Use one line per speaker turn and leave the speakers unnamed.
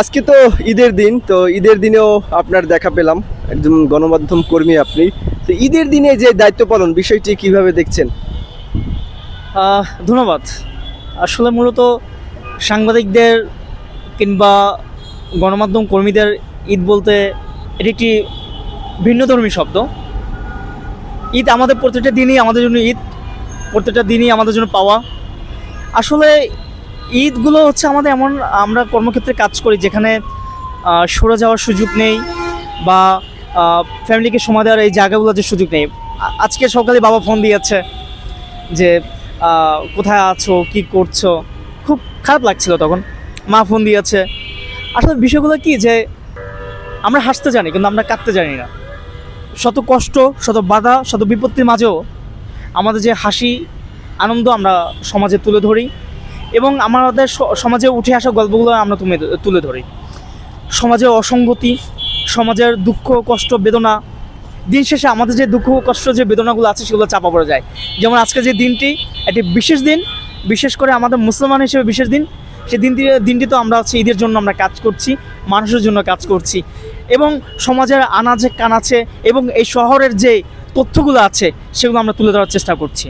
আজকে তো ঈদের দিন, তো ঈদের দিনেও আপনার দেখা পেলাম, একজন গণমাধ্যম কর্মী আপনি। তো ঈদের দিনে যে দায়িত্ব পালন বিষয়টি কিভাবে দেখছেন?
ধন্যবাদ। আসলে মূলত সাংবাদিকদের কিংবা গণমাধ্যম কর্মীদের ঈদ বলতে এটি একটি ভিন্নধর্মী শব্দ। ঈদ আমাদের প্রত্যেকটা দিনই আমাদের জন্য ঈদ, প্রত্যেকটা দিনই আমাদের জন্য পাওয়া। আসলে ঈদগুলো হচ্ছে আমাদের এমন, আমরা কর্মক্ষেত্রে কাজ করি যেখানে সরে যাওয়ার সুযোগ নেই বা ফ্যামিলিকে সময় দেওয়ার এই জায়গাগুলো যে সুযোগ নেই। আজকে সকালে বাবা ফোন দিয়েছে যে কোথায় আছো, কি করছো। খুব খারাপ লাগছিল তখন। মা ফোন দিয়েছে। আসলে বিষয়গুলো কি যে আমরা হাসতে জানি কিন্তু আমরা কাঁদতে জানি না। শত কষ্ট, শত বাধা, শত বিপত্তির মাঝেও আমাদের যে হাসি, আনন্দ আমরা সমাজে তুলে ধরি এবং আমাদের সমাজে উঠে আসা গল্পগুলো আমরা তুলে ধরি। সমাজের অসঙ্গতি, সমাজের দুঃখ, কষ্ট, বেদনা, দিন শেষে আমাদের যে দুঃখ কষ্ট যে বেদনাগুলো আছে সেগুলো চাপা পড়ে যায়। যেমন আজকে যে দিনটি একটি বিশেষ দিন, বিশেষ করে আমাদের মুসলমান হিসেবে বিশেষ দিন। সেই দিনটি তো আমরা হচ্ছে ঈদের জন্য আমরা কাজ করছি, মানুষের জন্য কাজ করছি এবং সমাজের আনাচে কানাচে এবং এই শহরের যে তথ্যগুলো আছে সেগুলো আমরা তুলে ধরার চেষ্টা করছি।